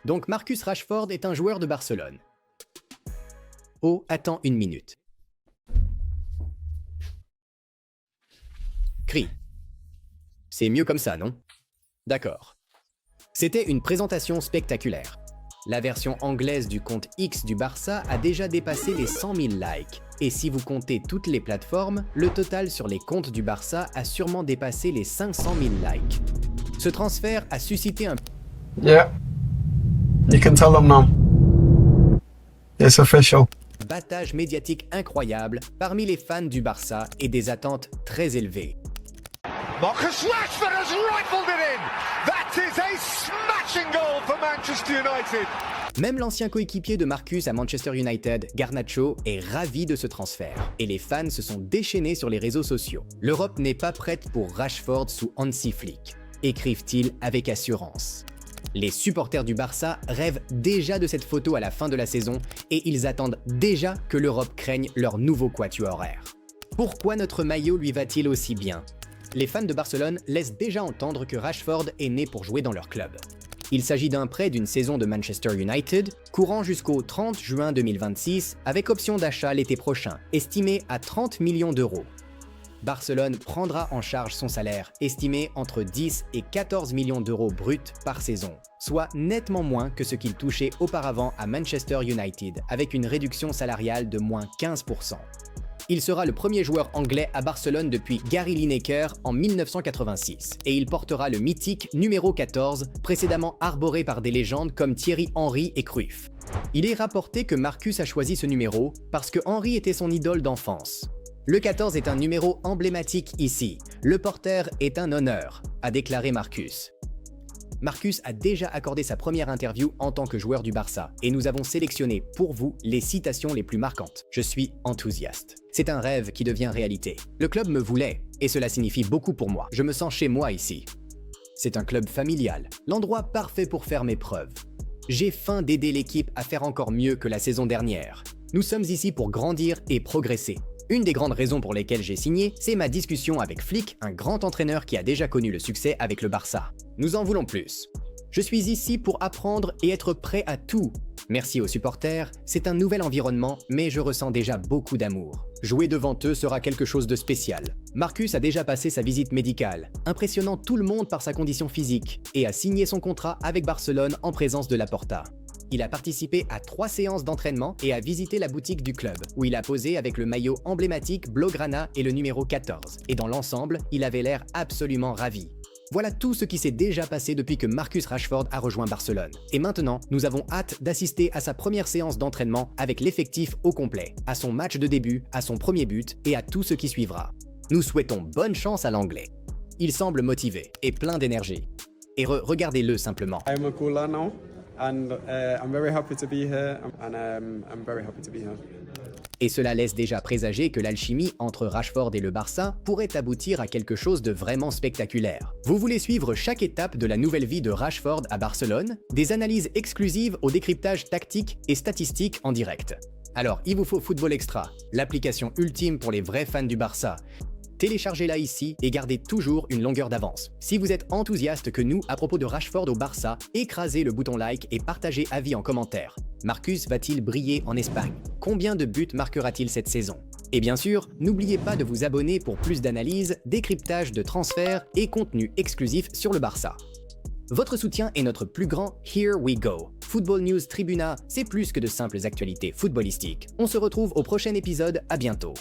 Donc Marcus Rashford est un joueur de Barcelone. Oh, attends une minute. Cri. C'est mieux comme ça, non? D'accord. C'était une présentation spectaculaire. La version anglaise du compte X du Barça a déjà dépassé les 100 000 likes. Et si vous comptez toutes les plateformes, le total sur les comptes du Barça a sûrement dépassé les 500 000 likes. Ce transfert a suscité un... Yeah. You can tell them now. It's official. battage médiatique incroyable parmi les fans du Barça et des attentes très élevées. Marcus Rashford has rifled it in. That is a smashing goal for Manchester United. Même l'ancien coéquipier de Marcus à Manchester United, Garnacho, est ravi de ce transfert. Et les fans se sont déchaînés sur les réseaux sociaux. L'Europe n'est pas prête pour Rashford sous Hansi Flick, écrivent-ils avec assurance. Les supporters du Barça rêvent déjà de cette photo à la fin de la saison et ils attendent déjà que l'Europe craigne leur nouveau quatuor horaire. Pourquoi notre maillot lui va-t-il aussi bien? Les fans de Barcelone laissent déjà entendre que Rashford est né pour jouer dans leur club. Il s'agit d'un prêt d'une saison de Manchester United, courant jusqu'au 30 juin 2026, avec option d'achat l'été prochain, estimé à 30 millions d'euros. Barcelone prendra en charge son salaire, estimé entre 10 et 14 millions d'euros bruts par saison, soit nettement moins que ce qu'il touchait auparavant à Manchester United, avec une réduction salariale de moins 15%. Il sera le premier joueur anglais à Barcelone depuis Gary Lineker en 1986, et il portera le mythique numéro 14, précédemment arboré par des légendes comme Thierry Henry et Cruyff. Il est rapporté que Marcus a choisi ce numéro parce que Henry était son idole d'enfance. Le 14 est un numéro emblématique ici. Le porteur est un honneur, a déclaré Marcus. Marcus a déjà accordé sa première interview en tant que joueur du Barça et nous avons sélectionné pour vous les citations les plus marquantes. Je suis enthousiaste. C'est un rêve qui devient réalité. Le club me voulait et cela signifie beaucoup pour moi. Je me sens chez moi ici. C'est un club familial, l'endroit parfait pour faire mes preuves. J'ai faim d'aider l'équipe à faire encore mieux que la saison dernière. Nous sommes ici pour grandir et progresser. Une des grandes raisons pour lesquelles j'ai signé, c'est ma discussion avec Flick, un grand entraîneur qui a déjà connu le succès avec le Barça. Nous en voulons plus. Je suis ici pour apprendre et être prêt à tout. Merci aux supporters, c'est un nouvel environnement, mais je ressens déjà beaucoup d'amour. Jouer devant eux sera quelque chose de spécial. Marcus a déjà passé sa visite médicale, impressionnant tout le monde par sa condition physique, et a signé son contrat avec Barcelone en présence de Laporta. Il a participé à 3 séances d'entraînement et a visité la boutique du club, où il a posé avec le maillot emblématique Blaugrana et le numéro 14. Et dans l'ensemble, il avait l'air absolument ravi. Voilà tout ce qui s'est déjà passé depuis que Marcus Rashford a rejoint Barcelone. Et maintenant, nous avons hâte d'assister à sa première séance d'entraînement avec l'effectif au complet, à son match de début, à son premier but et à tout ce qui suivra. Nous souhaitons bonne chance à l'Anglais. Il semble motivé et plein d'énergie. Et regardez-le simplement. I'm a cooler now. And I'm very happy to be here, and I'm very happy to be here. Et cela laisse déjà présager que l'alchimie entre Rashford et le Barça pourrait aboutir à quelque chose de vraiment spectaculaire. Vous voulez suivre chaque étape de la nouvelle vie de Rashford à Barcelone? Des analyses exclusives au décryptage tactique et statistique en direct. Alors, il vous faut Football Extra, l'application ultime pour les vrais fans du Barça. Téléchargez-la ici et gardez toujours une longueur d'avance. Si vous êtes enthousiaste que nous à propos de Rashford au Barça, écrasez le bouton like et partagez avis en commentaire. Marcus va-t-il briller en Espagne? Combien de buts marquera-t-il cette saison? Et bien sûr, n'oubliez pas de vous abonner pour plus d'analyses, décryptage de transferts et contenu exclusif sur le Barça. Votre soutien est notre plus grand Here We Go. Football News Tribuna, c'est plus que de simples actualités footballistiques. On se retrouve au prochain épisode, à bientôt.